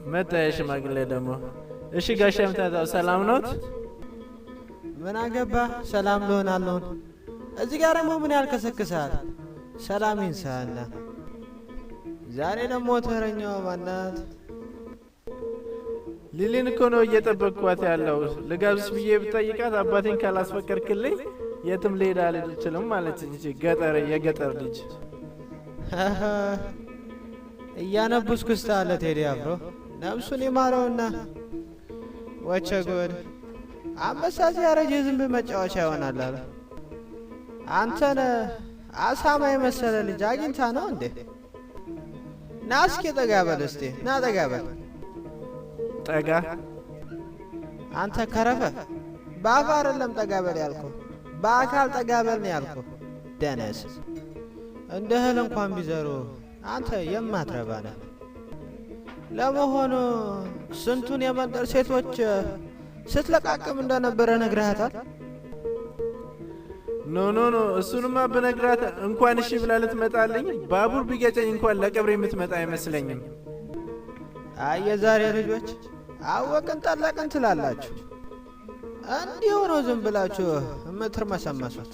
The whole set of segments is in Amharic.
መጣ የሽማግሌ ደግሞ። እሺ ጋሽ አምታታው ሰላም ነዎት? ምን አገባ ሰላም ልሆናለሁ። እዚህ ጋር ደግሞ ምን ያልከሰክሳል? ሰላም ይንሳና። ዛሬ ደግሞ ተረኛው ማናት? ሊሊን እኮ ነው እየጠበቅኳት ያለው። ልጋብዝሽ ብዬ ብጠይቃት አባቴን ካላስፈቀድክልኝ የትም ልሄድ አልችልም ማለት እንጂ የገጠር ልጅ እያነቡስኩ ስታለ ቴዲ አፍሮ ነፍሱን ይማረውና ወቸ ጉድ አንበሳ ሲያረጅ ዝንብ መጫወቻ ይሆናል አለ። አንተን አሳማ የመሰለ ልጅ አግኝታ ነው እንዴ? ና እስኪ ጠጋ በል እስቲ ና ጠጋ በል። ጠጋ አንተ ከረፈ በአፍ አይደለም ጠጋ በል ያልኩህ፣ በአካል ጠጋ በል ነው ያልኩህ። ደነስ እንደ እህል እንኳን ቢዘሩ አንተ የማትረባ ነህ። ለመሆኑ ስንቱን የመንደር ሴቶች ስትለቃቅም እንደነበረ ነግረሃታል? ኖ እሱንማ ብነግራት እንኳን እሺ ብላ ልትመጣልኝ ባቡር ቢገጨኝ እንኳን ለቀብሬ የምትመጣ አይመስለኝም። አይ የዛሬ ልጆች አወቅን ጠለቅን ትላላችሁ። እንዲሁ ነው ዝም ብላችሁ የምትርመሰመሱት።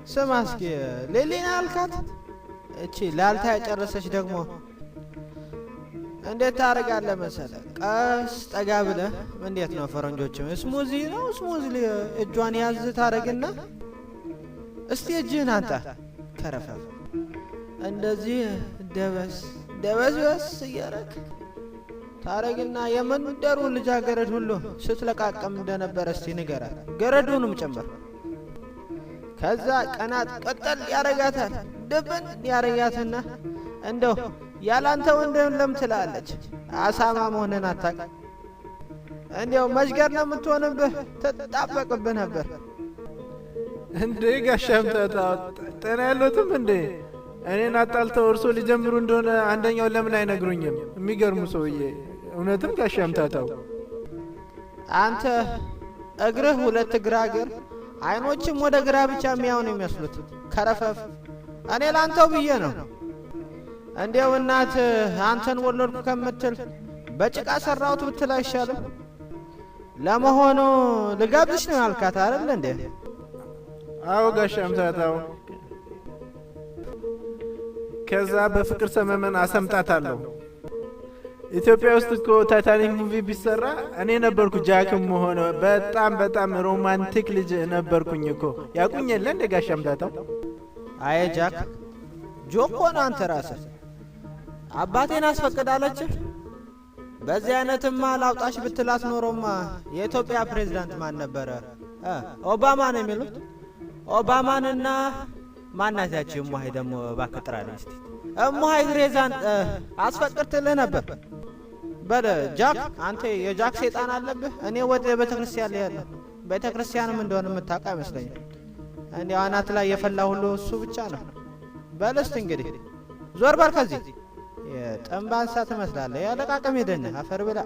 ስማ እስኪ ሌሊና አልካት እቺ ላልታ ያጨረሰች ደግሞ እንዴት ታደርጋለህ መሰለህ? ቀስ ጠጋ ብለህ እንዴት ነው ፈረንጆችም ስሙዚ እጇን ያዝ ታደርግና እስቲ እጅህን አንተ ከረፈፍ እንደዚህ ደበስ እያረግ ታረግና የመንደሩ ልጃገረድ ሁሉ ስትለቃቀም እንደነበረ እስቲ ንገራት፣ ገረዱንም ጭምር። ከዛ ቀናት ቀጠል ያረጋታል፣ ድብን ያረጋትና እንደው ያላንተ ወንድም ለምትላለች አሳማ መሆንን አታውቅ። እንዴው መሽገር ነው የምትሆንብህ፣ ትጣበቅብህ ነበር። እንዴ ጋሽ አምታታው ጤና ያለዎትም እንዴ? እኔን አጣልተው እርሶ ሊጀምሩ እንደሆነ አንደኛው ለምን አይነግሩኝም? የሚገርሙ ሰውዬ እውነትም ጋሽ አምታታው። አንተ እግርህ ሁለት እግራግር አይኖችም ወደ ግራ ብቻ የሚያው ነው የሚመስሉት ከረፈፍ። እኔ ላንተው ብዬ ነው። እንዴው እናት አንተን ወለድኩ ከምትል በጭቃ ሰራሁት ብትል አይሻልም? ለመሆኑ ልጋብዝሽ ነው ያልካት አይደል እንዴ? አዎ ጋሽ አምታታው። ከዛ በፍቅር ሰመመን አሰምጣታለሁ። ኢትዮጵያ ውስጥ እኮ ታይታኒክ ሙቪ ቢሰራ እኔ ነበርኩ ጃክም ሆነ። በጣም ሮማንቲክ ልጅ ነበርኩኝ እኮ። ያቁኝ የለ እንደ ጋሽ አምታታው። አይ ጃክ ጆኮ ነው አንተ ራስህ። አባቴን አስፈቅዳለች። በዚህ አይነትማ ላውጣሽ ብትላት ኖሮማ የኢትዮጵያ ፕሬዝዳንት ማን ነበረ? ኦባማ ነው የሚሉት። ኦባማንና ማናታች እሙሃይ ደግሞ እባክህ ጥራልኝ እስቲ። እሙሃይ ግሬዛን አስፈቅድትልህ ነበር። በለ ጃክ አንተ የጃክ ሰይጣን አለብህ። እኔ ወደ ቤተክርስቲያን ያለ ቤተክርስቲያንም እንደሆነ የምታውቅ አይመስለኝም። እንዲያው አናት ላይ የፈላ ሁሉ እሱ ብቻ ነው። በለስት እንግዲህ ዞር በል ከዚህ የጠንባ እንስሳ ትመስላለህ። ያለቃቀም ሄደን አፈር ብላ